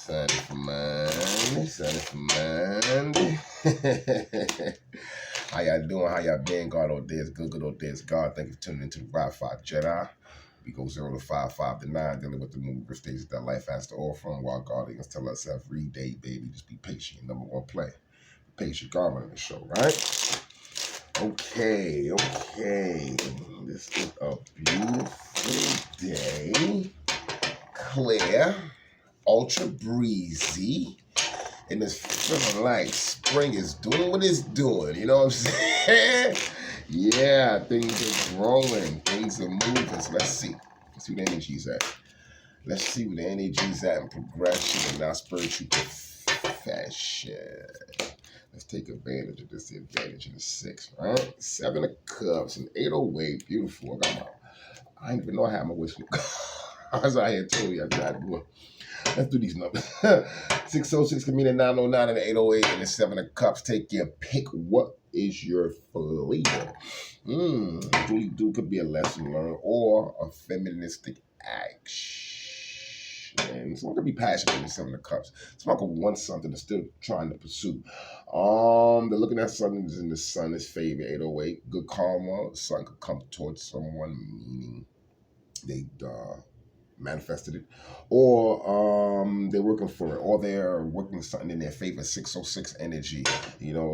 Sunday for Monday. How y'all doing? How y'all been? God all day is good, good all day is God. Thank you for tuning into the Wi-Fi Jedi. We go 0 to 5, 5 to 9, dealing with the mover stages that life has to offer. While God is tell us every day, baby, just be patient. Number one play. Patient God on the show, right? Okay. This is a beautiful day. Clear. Ultra breezy. And it's feeling like spring is doing what it's doing. You know what I'm saying? Yeah, things are growing. Things are moving. So let's see. Let's see where the energy's at. Let's see where the energy's at in progression and our spiritual profession. Let's take advantage of this advantage in the 6, right? 7 of Cups and 808. Beautiful. I didn't even know I had my wish list. I was out here told you I got it. Let's do these numbers. 606 can mean a 909 and an 808 and a 7 of Cups. Take your pick. What is your flavor? Do could be a lesson learned or a feministic action. Someone could be passionate in the 7 of Cups. Someone could want something they're still trying to pursue. They're looking at something in the sun is favor. 808. Good karma. Sun could come towards someone, meaning they manifested it, or they're working for it, or they're working something in their favor. 606 energy,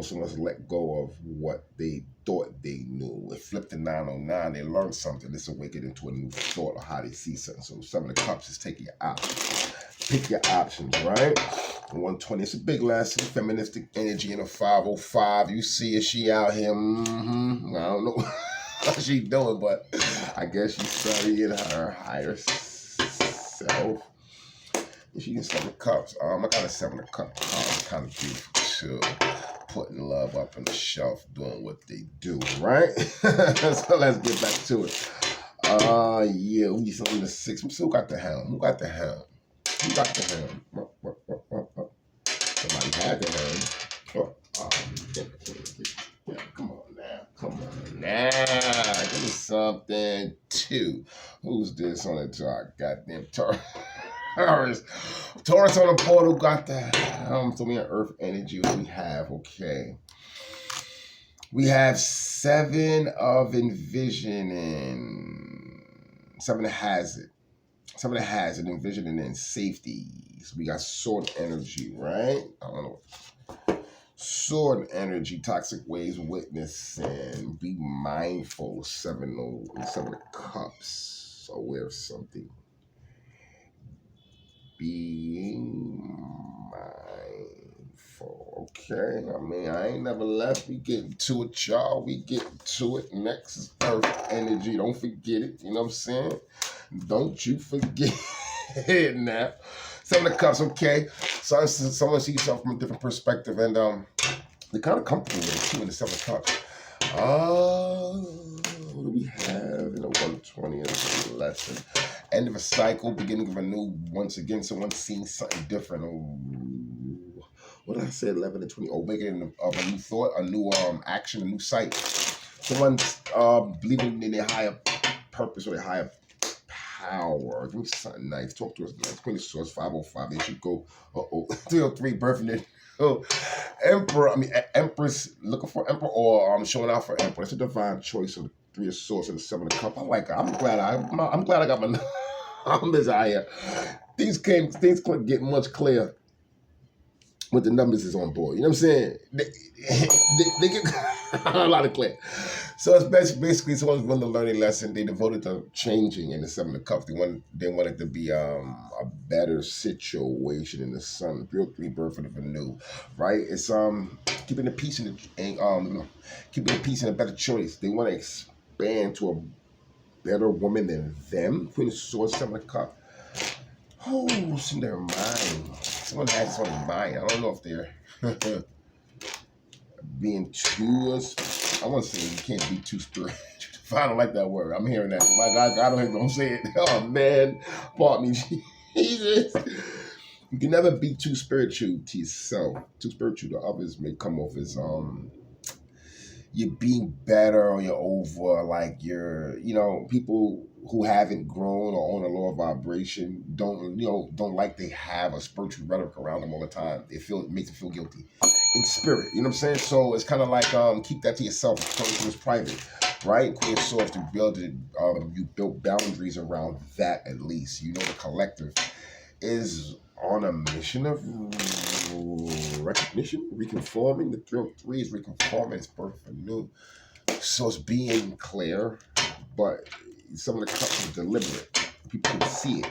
someone's let go of what they thought they knew. It flipped to 909, they learned something. It's awakened into a new thought of how they see something. So 7 of Cups is taking your options. Pick your options, right? 120, it's a big lesson. Feministic energy in a 505. You see it, she out here. I don't know how she doing, but I guess she's studying her higher self. She can 7 of Cups. I got a 7 of Cups. Kind of beautiful too. Putting love up on the shelf, doing what they do, right? So let's get back to it. Yeah, we need something to 6. Who got the helm? Who got the helm? Somebody had the helm. Yeah, come on now. Give me something too. Who's this on the top? Goddamn Taurus. Taurus on the portal got that. So we have Earth energy. What we have? Okay. We have 7 of envisioning. 7 of hazard. 7 of hazard, envisioning, and safety. So we got sword energy, right? I don't know. Sword energy, toxic ways, witnessing, be mindful. 7 of Cups, aware of something. Being mindful. Okay, I ain't never left. We getting to it, y'all. We getting to it. Next is Earth energy. Don't forget it. You know what I'm saying? Don't you forget it now. 7 of Cups, okay. So someone sees something from a different perspective, and they're kind of comfortable with it too in the 7 of Cups. What do we have in the 120 of the lesson? End of a cycle, beginning of a new, once again, someone seeing something different. What did I say? 11 and 20. Awakening of a new thought, a new action, a new sight. Someone's believing in their higher purpose or their higher power. Give me something nice. Talk to us nice. Queen of Swords, 505. They should go 303, birthing it. Empress, looking for Emperor, or showing out for Emperor. It's a divine choice of the 3 of Swords and the 7 of Cups. I like it. I'm glad I got my numbers out here. Things get much clearer when the numbers is on board. You know what I'm saying? They get a lot of clear. So it's basically someone's going to learn a lesson. They devoted to changing in the 7 of Cups. They want it to be a better situation in the sun. 303, birth of the new, right? It's keeping the peace keeping the peace and a better choice. They want to expand to a better woman than them. Queen of Swords, 7 of Cups. Oh, it's in their mind. Someone has this on their mind. I don't know if they're being too. I want to say you can't be too spiritual. I don't like that word. I'm hearing that. My God, I don't say it. Oh man, pardon me, Jesus. You can never be too spiritual to yourself. Too spiritual to others may come off as you're being better or you're over, like you're, people who haven't grown or on a lower vibration don't like they have a spiritual rhetoric around them all the time. It makes them feel guilty in spirit. You know what I'm saying? So it's kind of like keep that to yourself. It's private, right? Queen of Swords to build it. You built boundaries around that at least. You know the collective is on a mission of recognition, reconforming. The 303 is reconforming. It's birth anew. So it's being clear, but some of the cups are deliberate. People can see it.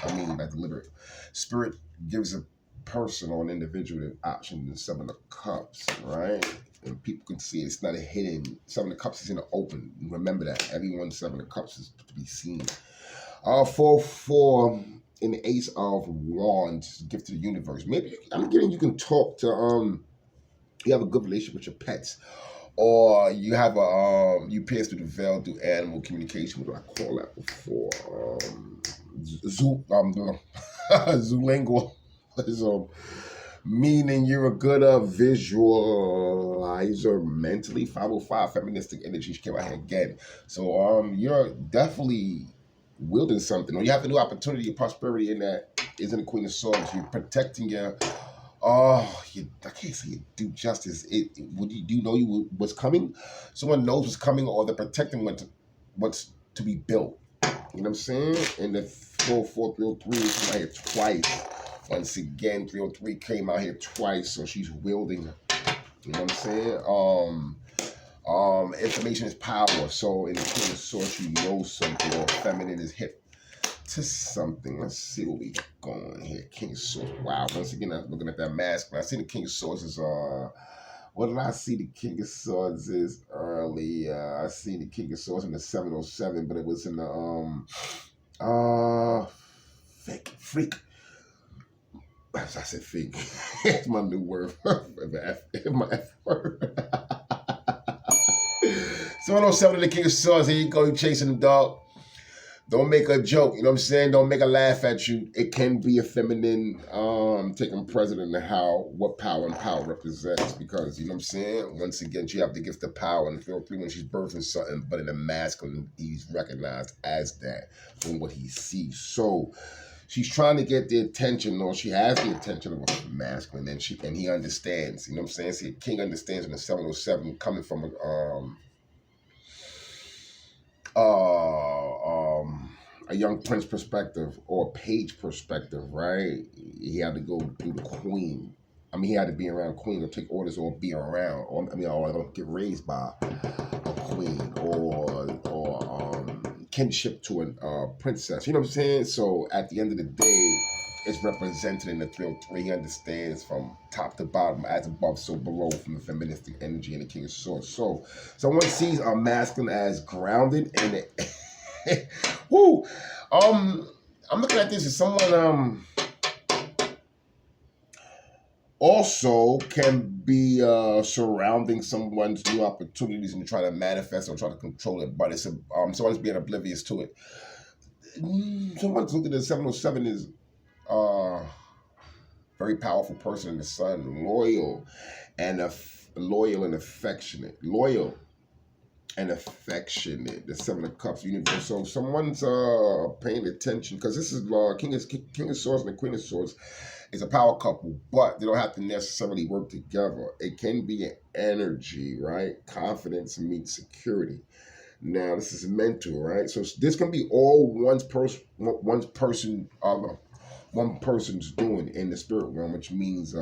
I mean, by deliberate. Spirit gives a person or an individual an option in some of the cups, right? And people can see it. It's not a hidden. Some of the cups is in the open. Remember that. Everyone's some of the cups is to be seen. 4 in the Ace of Wands, gift to the universe. Maybe I'm getting you can talk to you have a good relationship with your pets. Or you have you pierce through the veil through animal communication. What do I call that before? Zoolingual. Meaning you're a good visualizer mentally. 505 feministic energy. She came out here again. So you're definitely wielding something. Or you have a new opportunity, your prosperity in that is in the Queen of Swords. You're protecting your I can't say you do justice. Do you know what's coming? Someone knows what's coming, or they're protecting what's to be built. You know what I'm saying? And the 303 came out here twice. Once again, 303 came out here twice, so she's wielding. You know what I'm saying? Information is power. So in the Queen of Swords, you know something, or feminine is hip to something. Let's see what we going here. King of Swords. Wow. Once again, I'm looking at that mask. I see the King of Swords is what did I see the King of Swords is early? I see the King of Swords in the 707, but it was in the freak. As I said fake. It's my new word. My F word. 707 in the King of Swords. Here you go, you chasing the dog. Don't make a joke, you know what I'm saying? Don't make a laugh at you. It can be a feminine taking precedent in what power and power represents, because, you know what I'm saying? Once again, she have the gift of power, and 303 when she's birthing something, but in the masculine, he's recognized as that from what he sees. So she's trying to get the attention, or she has the attention of a masculine, and he understands, you know what I'm saying? See, a king understands in the 707 coming from a young prince perspective or a page perspective, right? He had to go through the queen. I mean, he had to be around queen or take orders or be around, or get raised by a queen or kinship to a princess. You know what I'm saying? So at the end of the day, it's represented in the 303. He understands from top to bottom, as above, so below, from the feministic energy and the King of Swords. So someone sees a masculine as grounded and it. Woo! I'm looking at this as someone also can be surrounding someone's new opportunities and try to manifest or try to control it, but it's someone's being oblivious to it. Someone's looking at 707 is very powerful person in the sun, loyal and affectionate. Loyal and affectionate. The 7 of Cups universe. So someone's paying attention, because this is King of Swords and the Queen of Swords is a power couple, but they don't have to necessarily work together. It can be an energy, right? Confidence meets security. Now this is mental, right? So this can be all one person's doing in the spirit realm, which means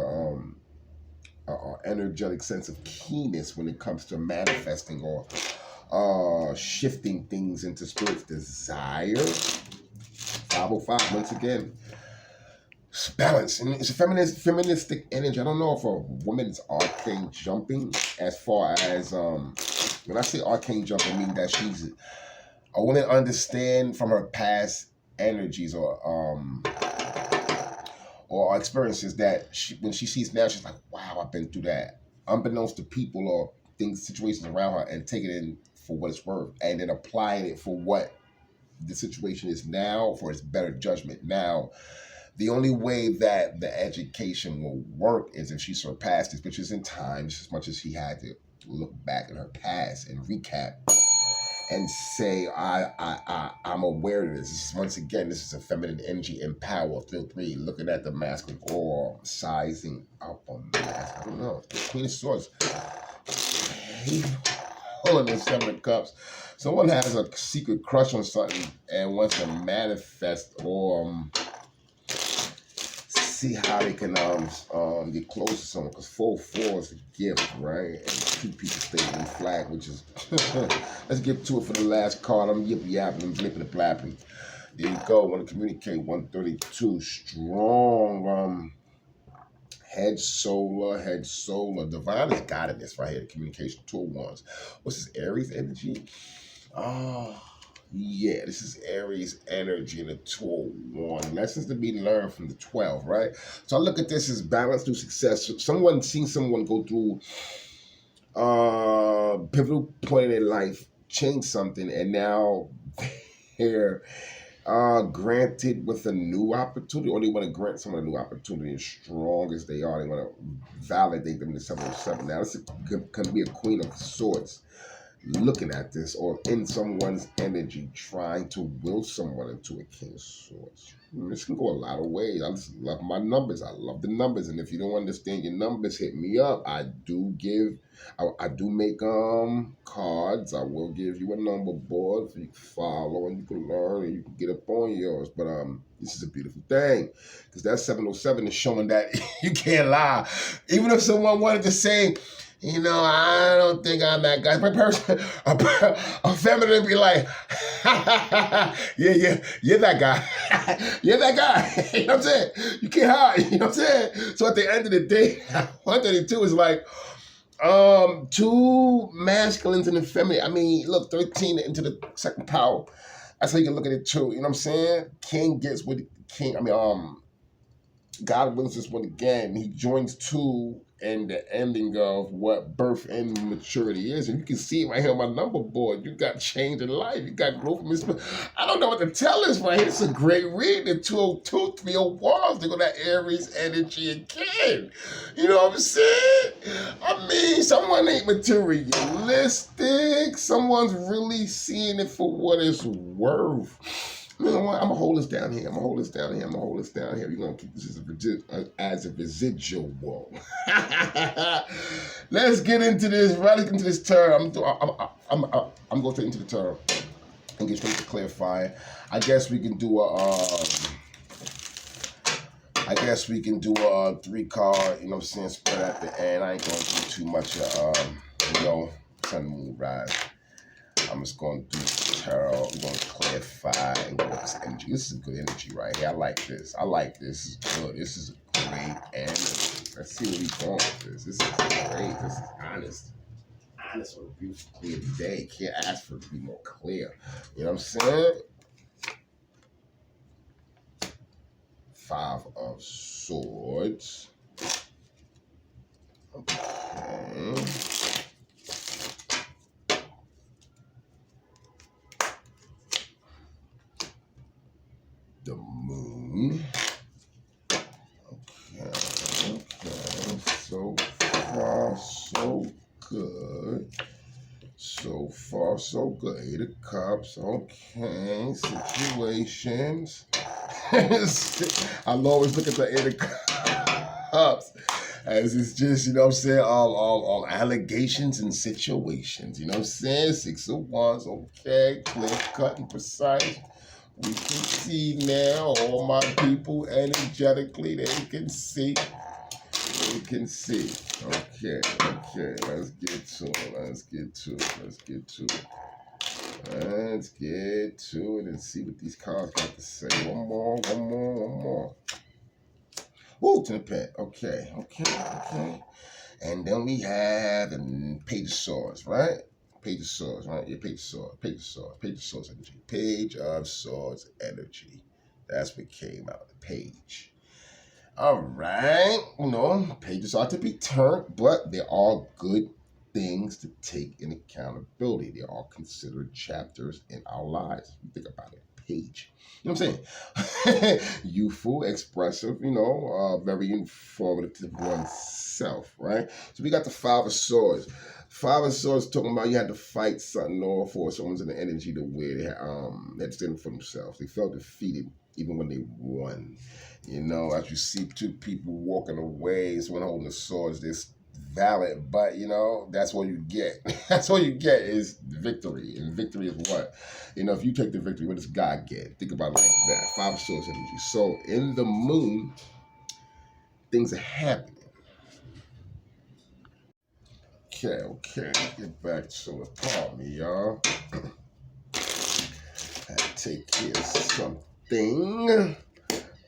energetic sense of keenness when it comes to manifesting or shifting things into spirit's desire. 505, once again, it's balance, and it's a feministic energy. I don't know if a woman's arcane jumping, as far as when I say arcane jumping, I mean that she's a woman understand from her past energies or experiences that when she sees now, she's like, wow, I've been through that, unbeknownst to people or things, situations around her, and take it in for what it's worth, and then applying it for what the situation is now, for its better judgment now. The only way that the education will work is if she surpassed this, which is in time, just as much as she had to look back at her past and recap and say, I'm aware of this. Once again, this is a feminine energy and power. Feel three, looking at the masculine or sizing up on that. I don't know. Queen of Swords. Pulling in Seven of Cups. Someone has a secret crush on something and wants to manifest or see how they can get close to someone, because 4-4 is a gift, right? And two people stay in the flag, which is let's get to it for the last card. I'm yippee yapping and blipping and blapping. There you go. Want to communicate 132 strong head solar. Divine is guiding this right here. The communication 2 of Wands. What's this Aries energy? Oh, yeah, this is Aries energy in the 201. Lessons to be learned from the 12, right? So I look at this as balance through success. Someone seen someone go through pivotal point in their life, change something, and now they're granted with a new opportunity, or they want to grant someone a new opportunity. As strong as they are, they want to validate them to 707. Now, this can be a Queen of Swords looking at this, or in someone's energy trying to will someone into a King of Swords. This can go a lot of ways. I just love my numbers. I love the numbers, and if you don't understand your numbers, hit me up. I do make cards. I will give you a number board so you can follow and you can learn and you can get up on yours. But this is a beautiful thing, because that 707 is showing that you can't lie. Even if someone wanted to say, you know, I don't think I'm that guy. A feminine be like, yeah, you're that guy. You're that guy. You know what I'm saying? You can't hide. You know what I'm saying? So at the end of the day, 132 is like, two masculines and a feminine. I mean, look, 13 into the second power. That's how you can look at it too. You know what I'm saying? King gets with king. I mean, God wills this one again. He joins two in the ending of what birth and maturity is. And you can see it right here on my number board. You got change in life. You got growth from this. I don't know what to tell us right here. It's a great read. The 202, 301. They go that Aries energy again. You know what I'm saying? I mean, someone ain't materialistic. Someone's really seeing it for what it's worth. You know what? I'm going to hold this down here. We're going to keep this as a residual. Let's get into this. Right into this term. I'm going straight into the term and get straight to clarifying. I guess we can do a 3-card, you know what I'm saying, spread at the end. I ain't going to do too much sun, moon, rise. I'm just going to do tarot. We're going to clarify and go with this energy. This is good energy right here. I like this. This is good. This is great energy. Let's see where we're going with this. This is great. This is honest. Honest on a beautiful, clear day. Can't ask for it to be more clear. You know what I'm saying? 5 of Swords. Okay. The Moon. Okay. So far, so good. Eight of Cups. Okay. Situations. I'll always look at the Eight of Cups as it's just, you know what I'm saying, all allegations and situations. You know what I'm saying? 6 of Wands. Okay. Clear cut and precise. We can see now, all my people energetically, they can see. Okay, let's get to it and see what these cards got to say. One more. Woo, to the pen. Okay. And then we have the Page of Swords, right? Page of Swords energy. Page of Swords energy. That's what came out of the page. All right. You know, pages are to be turned, but there are good things to take in accountability. They are considered chapters in our lives. Think about it. page. You know what I'm saying? Youthful, expressive, very informative to oneself, right? So we got the Five of Swords. Five of Swords talking about you had to fight something off, or someone's in the energy to where they had to stand for themselves. They felt defeated even when they won. As you see two people walking away, someone holding the swords, this valid, but that's what you get. That's what you get is victory. And victory is what? If you take the victory, what does God get? Think about it like that. Five of Swords energy. So in the moon, things are happening. Okay. Get back to it. Pardon me, y'all. Had to take care of something.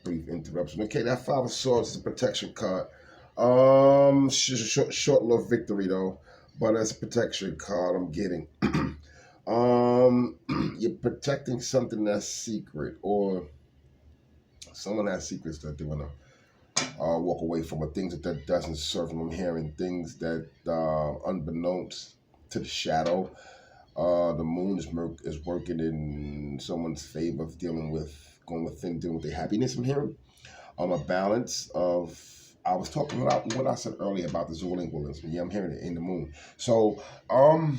Brief interruption. Okay, that Five of Swords is a protection card. Short-lived victory though, but as a protection card, I'm getting. You're protecting something that's secret, or someone has secrets that they wanna walk away from, or things that doesn't serve them. I'm hearing things that unbeknownst to the shadow. The moon is working in someone's favor, dealing with their happiness. I'm hearing a balance of. I was talking about what I said earlier about the Zolingualism. Yeah, I'm hearing it in the moon. So, you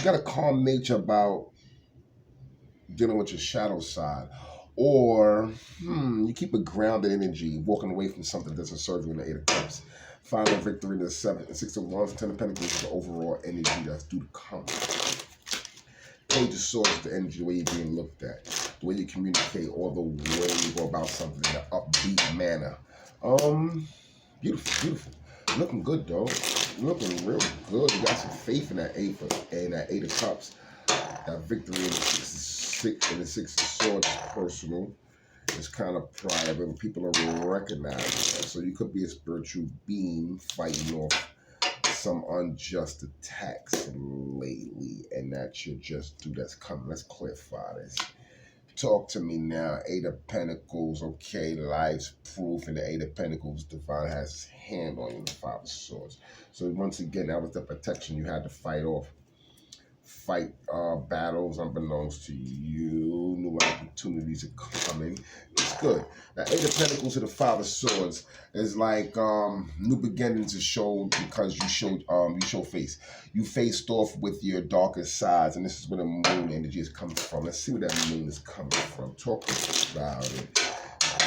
got a calm nature about dealing with your shadow side, or you keep a grounded energy, walking away from something that doesn't serve you in the Eight of Cups. Final victory in the 7 and 6 of Wands, 10 of Pentacles is the overall energy that's due to come. Page of Swords is the energy, the way you're being looked at, the way you communicate, or the way you go about something in an upbeat manner. Beautiful. Looking good though. Looking real good. You got some faith in that Eight of Cups. That victory in the Six of Swords is personal. It's kind of private, but people are recognizing that. So you could be a spiritual being fighting off some unjust attacks lately, and that's your just due that's coming. Let's clarify this. Talk to me now. Eight of Pentacles, okay, life's proof, and the Eight of Pentacles, divine has his hand on you, the Five of Swords. So once again, that was the protection you had to fight off. Fight battles unbeknownst to you. New opportunities are coming. It's good. The Eight of Pentacles to the Five of Swords is like new beginnings is shown because you show face. You faced off with your darkest sides, and this is where the moon energy is coming from. Let's see where that moon is coming from. Talk about it.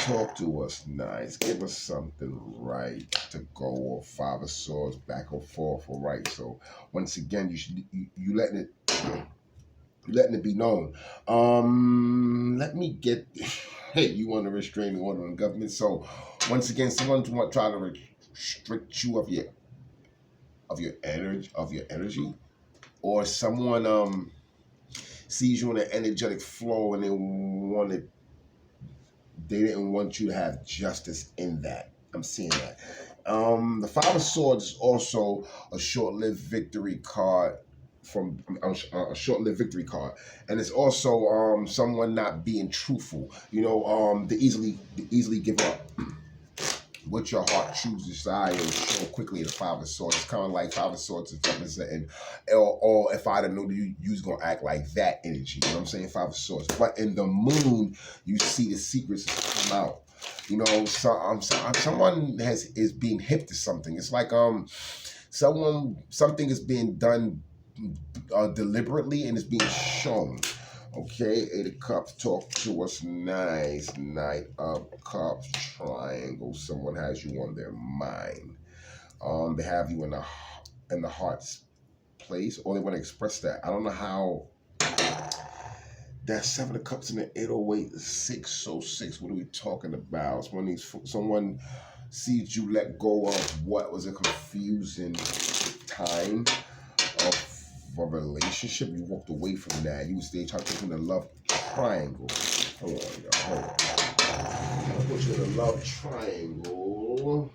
Talk to us nice. Give us something right to go off. Five of Swords, back or forth, or right. So once again, you letting it be known. Let me get. Hey, you want to restrain the order on government? So once again, someone's trying to restrict you of your energy, or someone sees you in an energetic flow and they didn't want you to have justice in that. I'm seeing that. The Five of Swords is also a short-lived victory card from a short-lived victory card, and it's also someone not being truthful. They easily give up. What your heart chooses, desire, show quickly. The Five of Swords. It's kind of like Five of Swords is representing, or if I didn't know you was gonna act like that energy. You know what I'm saying? Five of Swords. But in the moon, you see the secrets come out. Someone is being hip to something. It's like something is being done deliberately and it's being shown. Okay, Eight of Cups, talk to us nice. Knight of Cups, triangle. Someone has you on their mind. They have you in the heart's place, or they want to express that. I don't know how. That Seven of Cups in the 808, 606. What are we talking about? Someone sees you let go of what was a confusing time of a relationship. You walked away from that. You stayed trying to put you in a love triangle. Hold on, y'all. Hold on. I put you in a love triangle,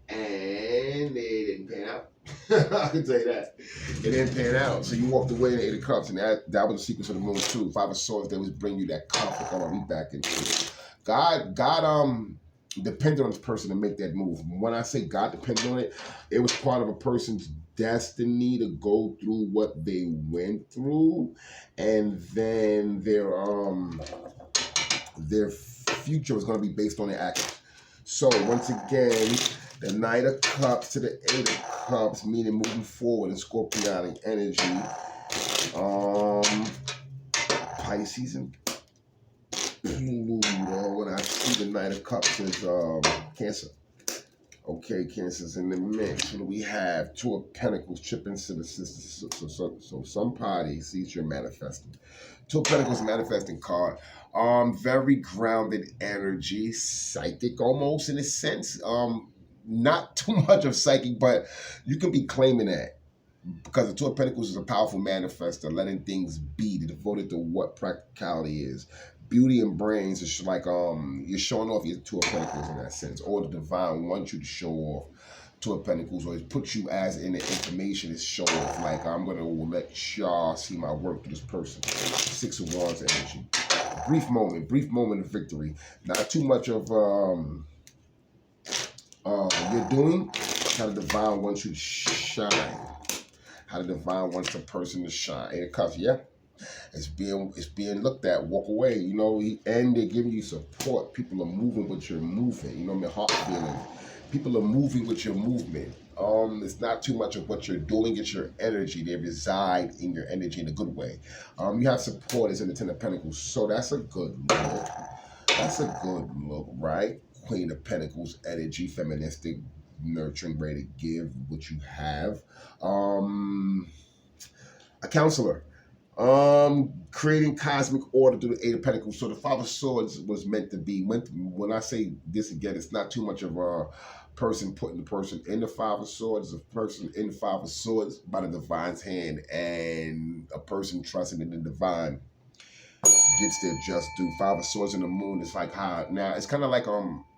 and they didn't pan out. I can tell you that. It didn't pan out. So you walked away in the Eight of Cups, and that was the sequence of the moon too. Five of Swords, they was bring you that conflict. I'm gonna be back into it. God depended on this person to make that move. When I say God depended on it, it was part of a person's destiny to go through what they went through, and then their future was going to be based on their actions. So once again, the Knight of Cups to the Eight of Cups, meaning moving forward in Scorpionic energy. Pisces and Pluto. When I see the Knight of Cups is Cancer. Okay, Cancer's in the mix. What do we have? Two of Pentacles, tripping to the sisters. So some party sees you're manifesting. Two of Pentacles manifesting card. Very grounded energy, psychic almost in a sense. Not too much of psychic, but you can be claiming that. Because the Two of Pentacles is a powerful manifester, letting things be, devoted to what practicality is. Beauty and brains is like you're showing off your Two of Pentacles in that sense, or the divine wants you to show off Two of Pentacles, or it puts you as in the information is show off. Like, I'm gonna let y'all see my work to this person. Six of Wands energy. Brief moment of victory. Not too much of you're doing. How the divine wants you to shine. How the divine wants the person to shine. Eight of Cups, yeah. It's being looked at. Walk away, you know. And they're giving you support. People are moving with your movement. You know, my heart feeling. People are moving with your movement. It's not too much of what you're doing. It's your energy. They reside in your energy in a good way. You have supporters in the Ten of Pentacles, so that's a good look. That's a good look, right? Queen of Pentacles energy, feministic, nurturing, ready to give what you have. A counselor. Creating cosmic order through the Eight of Pentacles. So the Five of Swords was meant to be. When I say this again, it's not too much of a person putting the person in the Five of Swords. It's a person in the Five of Swords by the divine's hand, and a person trusting in the divine gets their just due. Five of Swords in the Moon is like how now it's kind of like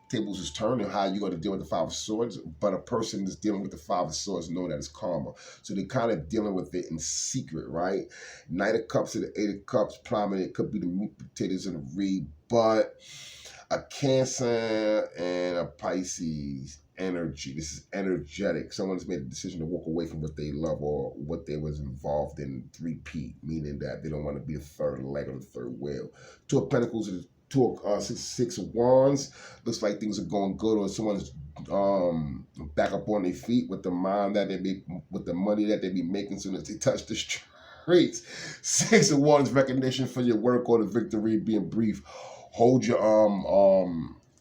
tables is turning, how you got to deal with the Five of Swords, but a person is dealing with the Five of Swords know that it's karma. So they're kind of dealing with it in secret, right? Knight of Cups to the Eight of Cups, prominent. It could be the meat potatoes and the reed, but a Cancer and a Pisces energy. This is energetic. Someone's made a decision to walk away from what they love or what they was involved in. Repeat, meaning that they don't want to be the third leg or the third wheel. Two of Pentacles is Six of Wands. Looks like things are going good, or someone's back up on their feet with the mind that they be, with the money that they be making as soon as they touch the streets. Six of Wands, recognition for your work or the victory being brief. Hold your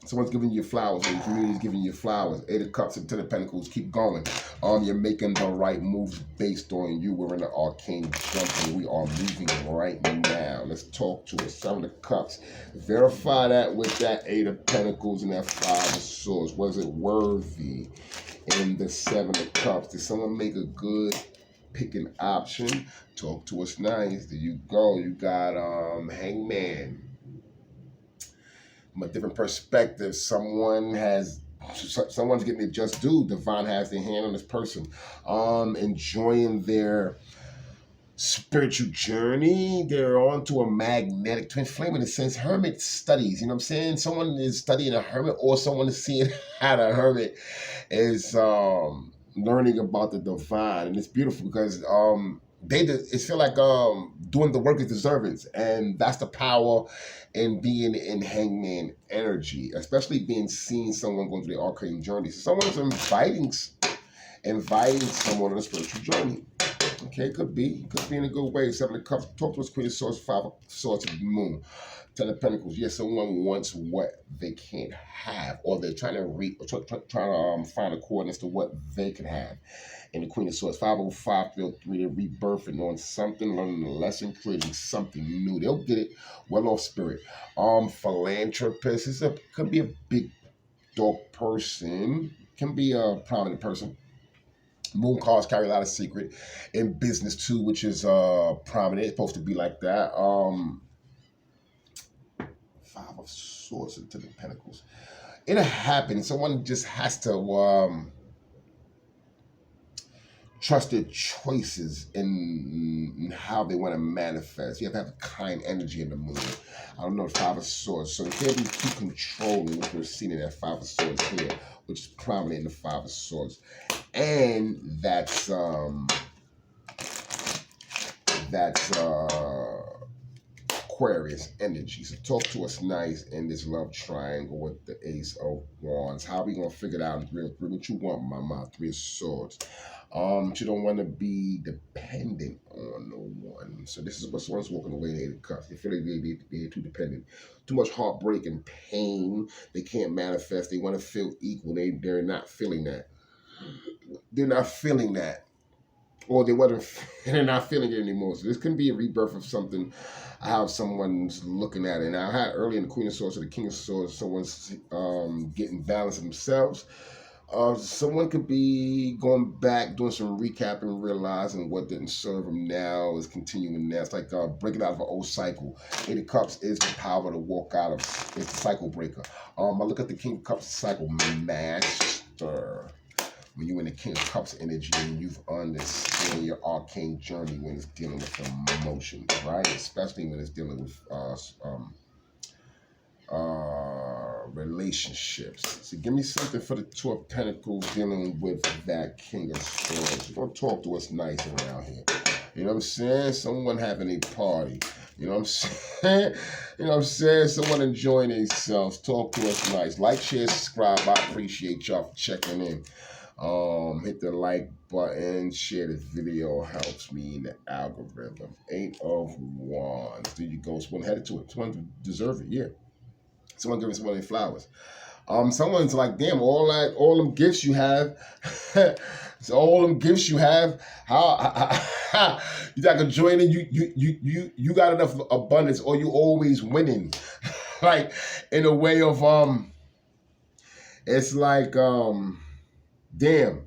someone's giving you flowers, or your community's giving you flowers. Eight of Cups and Ten of Pentacles, keep going. You're making the right moves based on you. We're in the arcane jump and we are moving right now. Let's talk to it. Seven of Cups. Verify that with that Eight of Pentacles and that Five of Swords. Was it worthy? In the Seven of Cups, did someone make a good picking option? Talk to us nice. There you go. You got Hangman. From a different perspective, someone's getting their just due. Divine has their hand on this person, enjoying their spiritual journey. They're on to a magnetic twin flame in a sense. Hermit studies, you know what I'm saying? Someone is studying a hermit, or someone is seeing how the hermit is learning about the divine, and it's beautiful because it feel like doing the work is the servants, and that's the power in being in Hangman energy, especially being seeing someone going through the arcane journey. So someone's inviting someone on a spiritual journey. Okay, could be in a good way. Seven of Cups, talk to us, Queen of Swords, Five of Swords of the Moon. Ten of Pentacles, yes, someone wants what they can't have, or they're trying to find a coordinates to what they can have. And the Queen of Swords, 505, feel free to rebirthing on something, learning a lesson, creating something new. They'll get it. Well off spirit. Philanthropist, could be a big dog person, can be a prominent person. Moon cards carry a lot of secret in business too, which is prominent. It's supposed to be like that. Five of Swords into the Pentacles. It'll happen. Someone just has to trust their choices in how they want to manifest. You have to have a kind energy in the moon. I don't know, the Five of Swords. So you can't be too controlling what you're seeing in that Five of Swords here, which is prominent in the Five of Swords. And that's Aquarius energy. So talk to us nice in this love triangle with the Ace of Wands. How are we gonna figure it out in real three? What you want, Mama? Three of Swords. You don't want to be dependent on no one. So this is what someone's walking away. They cuss. They feel like they're too dependent. Too much heartbreak and pain. They can't manifest. They want to feel equal. They're not feeling that. They're not feeling that. Or they wasn't, they're not feeling it anymore. So this can be a rebirth of something. I have someone's looking at it. Now I had early in the Queen of Swords or the King of Swords, someone's getting balanced themselves. Someone could be going back, doing some recapping, realizing what didn't serve them now is continuing now. It's like breaking out of an old cycle. Eight of Cups is the power to walk out of. It's the cycle breaker. I look at the King of Cups cycle master. When you're in the King of Cups energy and you've understood your arcane journey when it's dealing with emotions, right? Especially when it's dealing with relationships. So give me something for the Two of Pentacles dealing with that King of Swords. You're gonna talk to us nice around here. You know what I'm saying? Someone having a party. You know what I'm saying? You know what I'm saying? Someone enjoying themselves. Talk to us nice. Like, share, subscribe. I appreciate y'all for checking in. Hit the like button, share this video, helps me in the algorithm. Eight of Wands. There you go. Someone headed to it. Someone deserve it, yeah. Someone giving someone their flowers. Someone's like, damn, all them gifts you have, so all them gifts you have, how you got to join in, you got enough abundance, or you always winning. Like in a way of it's like damn,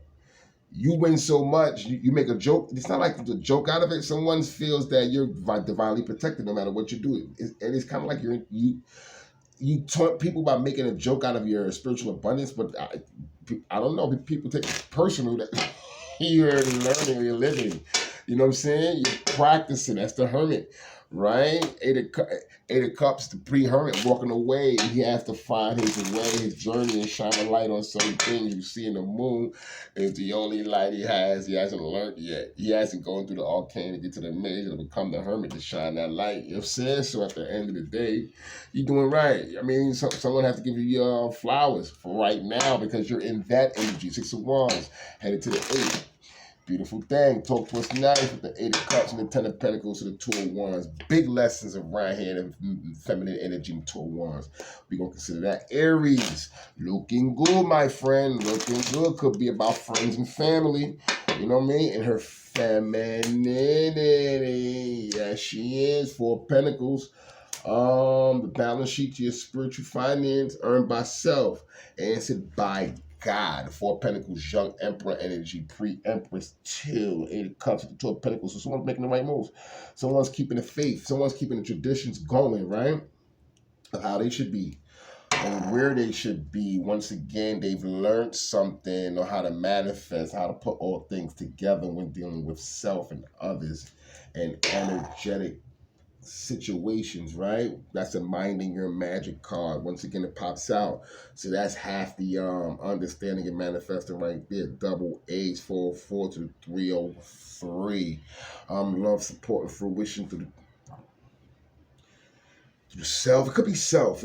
you win so much, you make a joke. It's not like the joke out of it. Someone feels that you're divinely protected no matter what you do. And it's kind of like you taunt people by making a joke out of your spiritual abundance, but I don't know. People take it personal that you're learning or you're living. You know what I'm saying? You're practicing. That's the Hermit, right? Eight of Cups, the pre-Hermit walking away. He has to find his way, his journey, and shine a light on certain things. You see in the moon is the only light he has. He hasn't learned yet. He hasn't gone through the arcane to get to the major to become the Hermit to shine that light. You know what I'm saying? So at the end of the day, you're doing right. I mean, someone has to give you flowers for right now because you're in that energy. Six of Wands, headed to the Eight. Beautiful thing. Talk to us nice with the Eight of Cups and the Ten of Pentacles to the Two of Wands. Big lessons of right hand and feminine energy and Two of Wands. We're going to consider that. Aries, looking good, my friend. Looking good. Could be about friends and family. You know what I mean? And her femininity. Yes, she is. Four of Pentacles. The balance sheet to your spiritual finance earned by self, answered by God. The Four of Pentacles, young emperor energy, pre-empress, chill. Eight of Cups, the Two of Pentacles. So someone's making the right moves. Someone's keeping the faith. Someone's keeping the traditions going, right? Of how they should be and where they should be. Once again, they've learned something on how to manifest, how to put all things together when dealing with self and others and energetic situations, right? That's a minding your magic card. Once again, it pops out. So that's half the understanding and manifesting right there. Double A's, 404 to 303. Love, support, and fruition through the self. It could be self.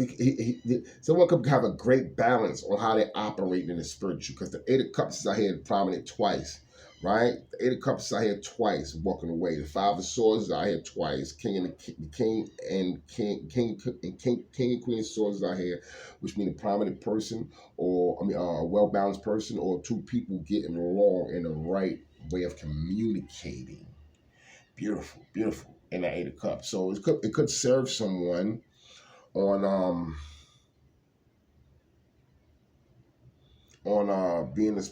Someone could have a great balance on how they operate in the spiritual, because the Eight of Cups is out here prominent twice. Right? The Eight of Cups is out here twice, walking away. The Five of Swords is out here twice. King and King and Queen of Swords is out here, which means a prominent person, or a well-balanced person, or two people getting along in the right way of communicating. Beautiful, beautiful. In that Eight of Cups, so it could serve someone on being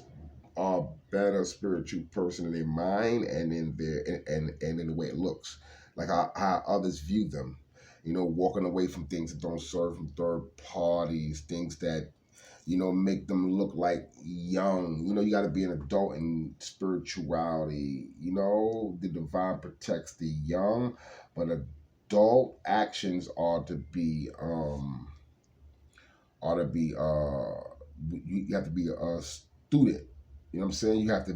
a better spiritual person in their mind and in their and in the way it looks, like how others view them. You know, walking away from things that don't serve, from third parties, things that You know, make them look like young. You know, you got to be an adult in spirituality. You know, the divine protects the young, but adult actions you have to be a student. You know what I'm saying? You have to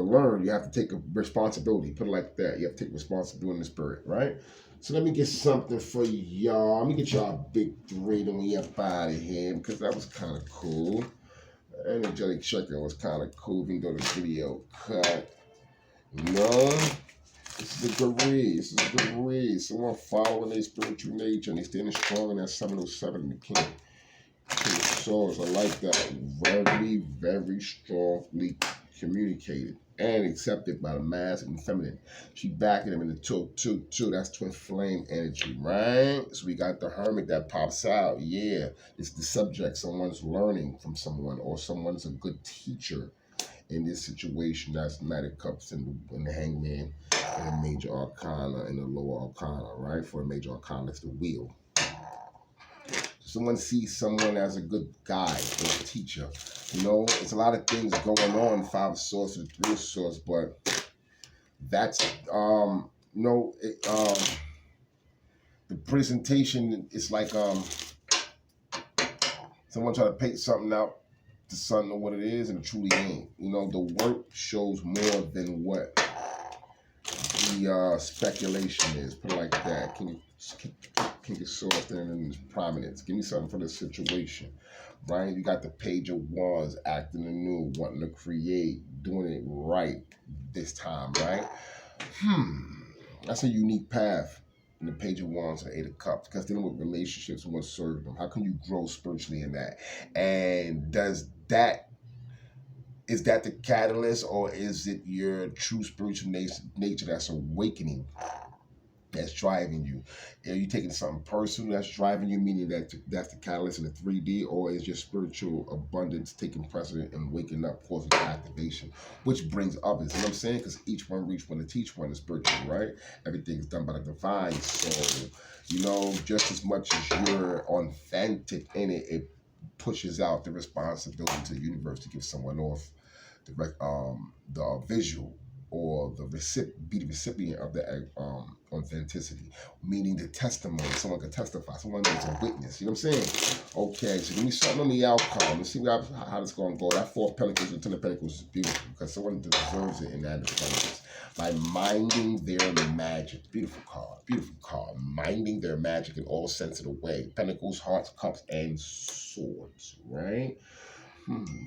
learn. You have to take a responsibility. Put it like that. You have to take responsibility in the spirit, right? So let me get something for y'all. Let me get y'all a big three and we up out of here because that was kind of cool. Energetic checker was kind of cool, even though the video cut. You know, this is a good read. This is a good read. Someone following their spiritual nature and they standing strong in that 707 in the king. Swords, I like that. Very, very strongly communicated and accepted by the masculine and feminine. She backing him in the two. That's twin flame energy, right? So we got the hermit that pops out. Yeah, it's the subject. Someone's learning from someone, or someone's a good teacher in this situation. That's Knight of Cups in the Hangman and the Major Arcana and the Lower Arcana, right? For a Major Arcana, it's the wheel. Someone sees someone as a good guide or a teacher. You know, it's a lot of things going on, 5 of Swords and 3 of Swords, but that's, the presentation is like, someone trying to paint something out to something or what it is, and it truly ain't. You know, the work shows more than what the speculation is. Put it like that. King of Swords standing in prominence. Give me something for this situation, right? You got the Page of Wands acting anew, wanting to create, doing it right this time, right? That's a unique path in the Page of Wands and 8 of Cups, because dealing with relationships and what serves them. How can you grow spiritually in that? And is that the catalyst, or is it your true spiritual nature that's awakening, that's driving you? Are you taking something personal that's driving you, meaning that that's the catalyst in the 3D, or is your spiritual abundance taking precedent and waking up, causing activation, which brings others? You know what I'm saying? Because each one reach one to teach one is spiritual, right? Everything is done by the divine. So, you know, just as much as you're authentic in it, it pushes out the responsibility to the universe to give someone off the visual, or the recipient of the authenticity, meaning the testimony. Someone can testify. Someone is a witness. You know what I'm saying? Okay, so give me something on the outcome. Let's see how this going to go. That 4 of Pentacles and 10 of Pentacles is beautiful because someone deserves it in that abundance. By minding their magic. Beautiful card. Beautiful card. Minding their magic in all sense of the way. Pentacles, hearts, cups, and swords, right?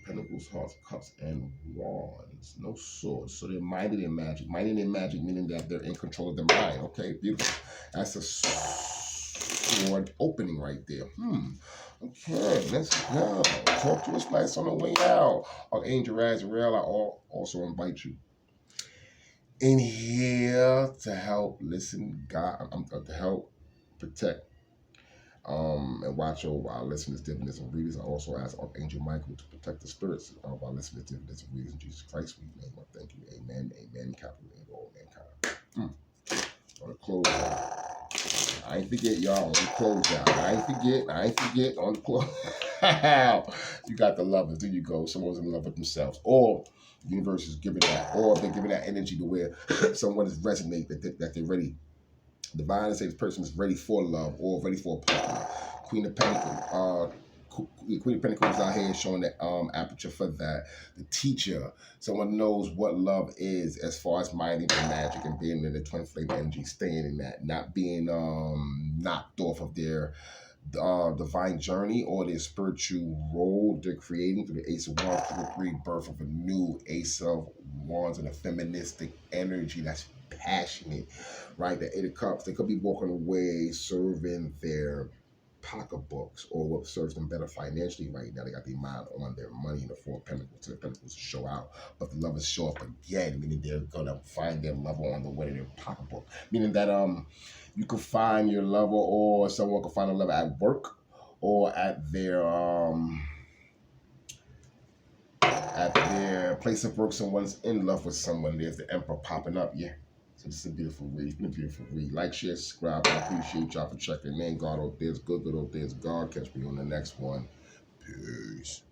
Pentacles, hearts, cups, and wands. No swords. So they're minding their magic. Minding their magic meaning that they're in control of their mind. Okay, beautiful. That's a sword opening right there. Okay, let's go. Talk to us nice on the way out. Archangel Azrael, I also invite you in here to help listen, God, to help protect and watch over our listeners, diviners, and readers. I also ask Archangel Michael to protect the spirits of our listeners, diviners, and readers in Jesus Christ. We name up. Thank you. Amen. Amen. Capital A, all mankind. On the close out. I ain't forget, y'all. On the close out. I ain't forget. On the close out. You got the lovers. There you go. Someone's in love with themselves. Or the universe is giving that. Or they're giving that energy to where someone is resonate that they're ready. Divine and say this person is ready for love or ready for a partner. Queen of Pentacles. Queen of Pentacles out here showing the aperture for that. The teacher, someone knows what love is as far as minding the magic and being in the twin flame energy, staying in that, not being knocked off of their divine journey or their spiritual role they're creating through the Ace of Wands, through the rebirth of a new Ace of Wands and a feministic energy that's passionate, right? The 8 of Cups, they could be walking away serving their pocketbooks or what serves them better financially right now. They got their mind on their money in the 4 of Pentacles to the Pentacles to show out, but the lovers show up again, meaning they're gonna find their lover on the way to their pocketbook, meaning that you could find your lover, or someone could find a lover at work or at their place of work. Someone's in love with someone. There's the Emperor popping up. Yeah, So this is a beautiful read. It's been a beautiful read. Like, share, subscribe. I appreciate y'all for checking in. God out there's good out there's God. Catch me on the next one. Peace.